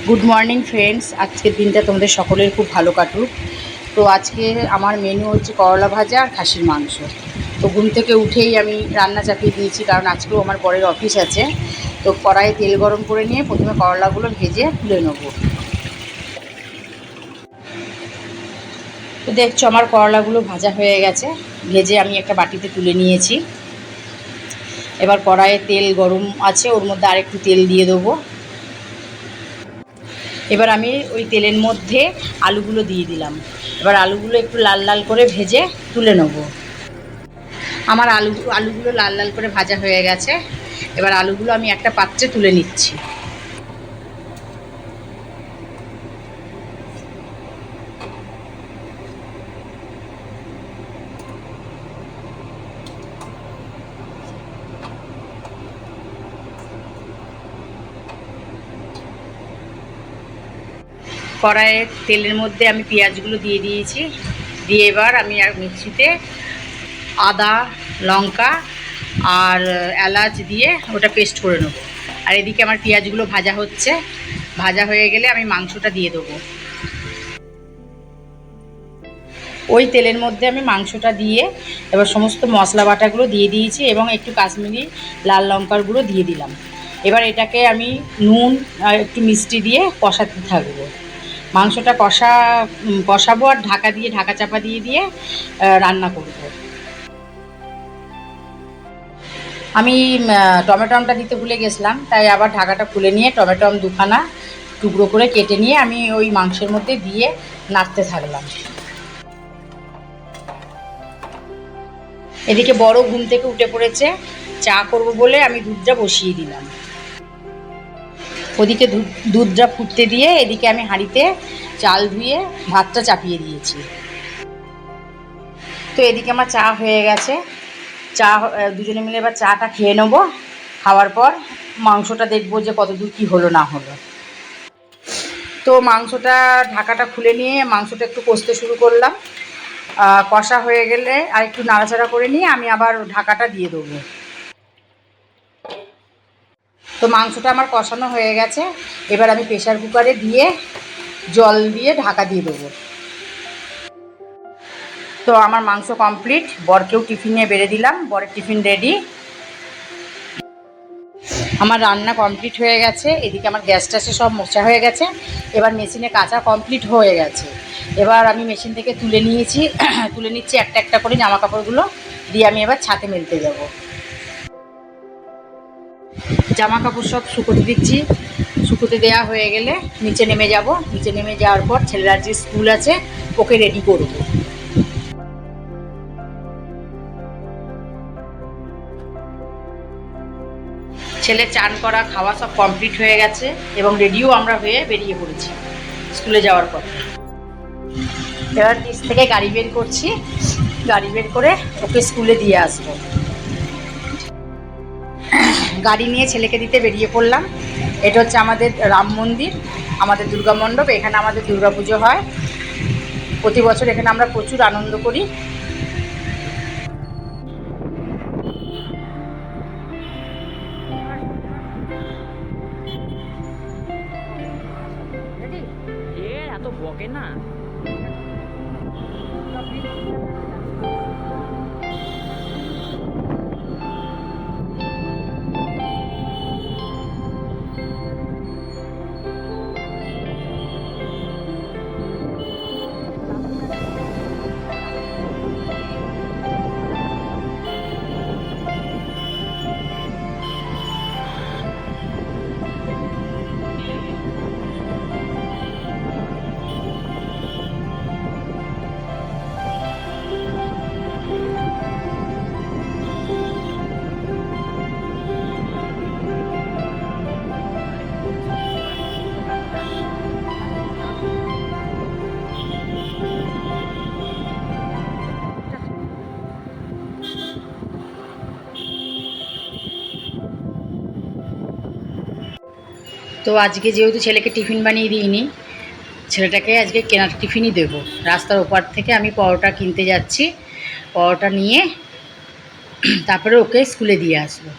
Good morning friends, আজকের দিনটা তোমাদের সকলের খুব ভালো কাটুক। তো আজকে আমার মেনু হচ্ছে করলা ভাজা আর খাসির মাংস। তো ঘুম থেকে উঠেই আমি রান্না চাপিয়ে দিয়েছি, কারণ আজকেও আমার বরের অফিস আছে। তো কড়াইয়ে তেল গরম করে নিয়ে প্রথমে করলাগুলো ভেজে তুলে নেব। তো দেখছো আমার করলাগুলো ভাজা হয়ে গেছে, ভেজে আমি একটা বাটিতে তুলে নিয়েছি। এবার কড়াইয়ে তেল গরম আছে, ওর মধ্যে আরেকটু তেল দিয়ে দেবো। এবার আমি ওই তেলের মধ্যে আলুগুলো দিয়ে দিলাম। এবার আলুগুলো একটু লাল লাল করে ভেজে তুলে নেব। আমার আলুগুলো লাল লাল করে ভাজা হয়ে গেছে। এবার আলুগুলো আমি একটা পাত্রে তুলে নিচ্ছি। কড়াইয়ের তেলের মধ্যে আমি পেঁয়াজগুলো দিয়ে দিয়েছি। দিয়ে এবার আমি আর মিক্সিতে আদা, লঙ্কা আর এলাচ দিয়ে ওটা পেস্ট করে নেবো। আর এদিকে আমার পেঁয়াজগুলো ভাজা হচ্ছে। ভাজা হয়ে গেলে আমি মাংসটা দিয়ে দেবো। ওই তেলের মধ্যে আমি মাংসটা দিয়ে এবার সমস্ত মশলা বাটাগুলো দিয়ে দিয়েছি এবং একটু কাশ্মীরি লাল লঙ্কার গুঁড়ো দিয়ে দিলাম। এবার এটাকে আমি নুন আর একটু মিষ্টি দিয়ে কষাতে থাকবো। মাংসটা কষাবো আর ঢাকা চাপা দিয়ে দিয়ে রান্না করব। আমি টমেটোমটা দিতে ভুলে গেছিলাম, তাই আবার ঢাকাটা খুলে নিয়ে টমেটোম দুখানা টুকরো করে কেটে নিয়ে আমি ওই মাংসের মধ্যে দিয়ে নাড়তে থাকলাম। এদিকে বড় ঘুম থেকে উঠে পড়েছে, চা করব বলে আমি দুধটা বসিয়ে দিলাম। ওদিকে দুধটা ফুটতে দিয়ে এদিকে আমি হাঁড়িতে চাল ধুয়ে ভাতটা চাপিয়ে দিয়েছি। তো এদিকে আমার চা হয়ে গেছে। চা দুজনে মিলে এবার চাটা খেয়ে নেবো। খাওয়ার পর মাংসটা দেখবো যে কতদূর কী হলো না হলো। তো মাংসটা ঢাকাটা খুলে নিয়ে মাংসটা একটু কষতে শুরু করলাম। কষা হয়ে গেলে আর একটু নাড়াচাড়া করে নিয়ে আমি আবার ঢাকাটা দিয়ে দেবো। তো মাংসটা আমার কষানো হয়ে গেছে। এবার আমি প্রেসার কুকারে দিয়ে জল দিয়ে ঢাকা দিয়ে দেবো। তো আমার মাংস কমপ্লিট। বরকেও টিফিনে বেড়ে দিলাম, বরের টিফিন রেডি। আমার রান্না কমপ্লিট হয়ে গেছে। এদিকে আমার গ্যাস ট্যাসে সব মোছা হয়ে গেছে। এবার মেশিনে কাচা কমপ্লিট হয়ে গেছে। এবার আমি মেশিন থেকে তুলে নিয়েছি, তুলে নিচ্ছি একটা একটা করে জামা কাপড়গুলো দিয়ে আমি এবার ছাদে মেলতে যাব। জামা কাপড় সব শুকোতে দিচ্ছি। শুকোতে দেওয়া হয়ে গেলে নিচে নেমে যাব। নিচে নেমে যাওয়ার পর ছেলের যে স্কুল আছে ওকে রেডি করব। ছেলের চান করা খাওয়া সব কমপ্লিট হয়ে গেছে এবং রেডিও আমরা হয়ে বেরিয়ে পড়েছি স্কুলে যাওয়ার পর। এবার নিচ থেকে গাড়ি বের করছি। গাড়ি বের করে ওকে স্কুলে দিয়ে আসবো। গাড়ি নিয়ে ছেলেকে দিতে বেরিয়ে পড়লাম। এটা হচ্ছে আমাদের রাম মন্দির, আমাদের দুর্গা মণ্ডপ। এখানে আমাদের দুর্গা পুজো হয় প্রতি বছর। এখানে আমরা প্রচুর আনন্দ করি। এত বকে না। তো আজকে যেহেতু ছেলেকে টিফিন বানিয়ে দিইনি, ছেলেটাকে আজকে কেনার টিফিনই দেবো। রাস্তার ওপার থেকে আমি পরোটা কিনতে যাচ্ছি। পরোটা নিয়ে তারপরে ওকে স্কুলে দিয়ে আসবো।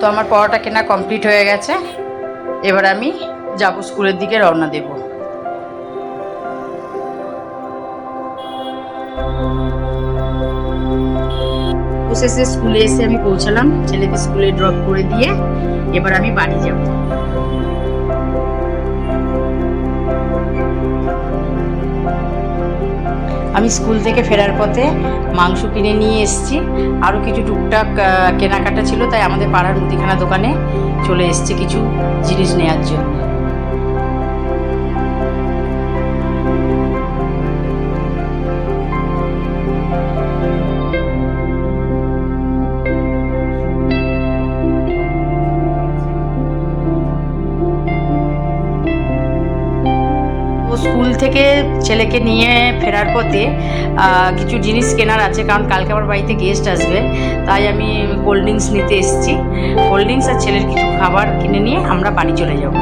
তো আমার পড়াটা কেনা কমপ্লিট হয়ে গেছে, এবার আমি যাব স্কুলের দিকে রওনা দেব। অবশেষে স্কুলে এসে আমি পৌঁছালাম, ছেলেকে স্কুলে ড্রপ করে দিয়ে এবার আমি বাড়ি যাব। আমি স্কুল থেকে ফেরার পথে মাংস কিনে নিয়ে এসেছি, আরও কিছু টুকটাক কেনাকাটা ছিল, তাই আমাদের পাড়ার মুদিখানা দোকানে চলে এসেছি কিছু জিনিস নেওয়ার জন্য। স্কুল থেকে ছেলেকে নিয়ে ফেরার পথে কিছু জিনিস কেনার আছে, কারণ কালকে আমার বাড়িতে গেস্ট আসবে, তাই আমি কোল্ড ড্রিঙ্কস নিতে এসেছি। কোল্ড ড্রিঙ্কস আর ছেলের কিছু খাবার কিনে নিয়ে আমরা বাড়ি চলে যাব।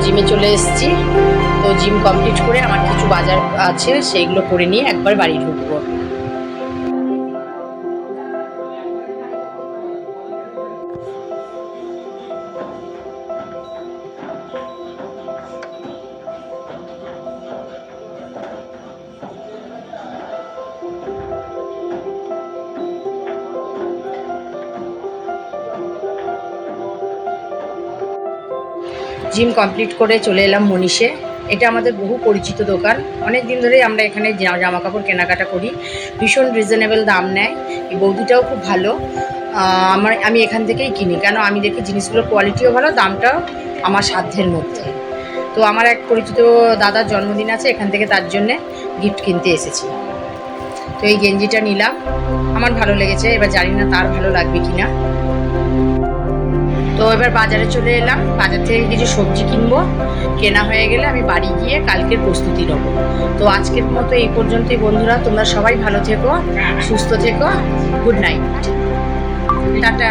জিমে চলে এসেছি। তো জিম কমপ্লিট করে আমার কিছু বাজার আছে, সেইগুলো করে নিয়ে একবার বাড়ি ঢুকবো। জিম কমপ্লিট করে চলে এলাম মনীষে। এটা আমাদের বহু পরিচিত দোকান, অনেক দিন ধরেই আমরা এখানে জামা কাপড় কেনাকাটা করি, ভীষণ রিজনেবল দাম নেয়। এই বৌদিটাও খুব ভালো, আমি এখান থেকেই কিনি, কেন আমি দেখি জিনিসগুলোর কোয়ালিটিও ভালো, দামটাও আমার সাধ্যের মধ্যে। তো আমার এক পরিচিত দাদার জন্মদিন আছে, এখান থেকে তার জন্যে গিফট কিনতে এসেছি। তো এই গেঞ্জিটা নিলাম, আমার ভালো লেগেছে, এবার জানি না তার ভালো লাগবে কি না। তো এবার বাজারে চলে এলাম, বাজার থেকে কিছু সবজি কিনবো, কেনা হয়ে গেলে আমি বাড়ি গিয়ে কালকের প্রস্তুতি নেব। তো আজকের মতো এই পর্যন্তই বন্ধুরা, তোমরা সবাই ভালো থেকো, সুস্থ থেকো, গুড নাইট, টাটা।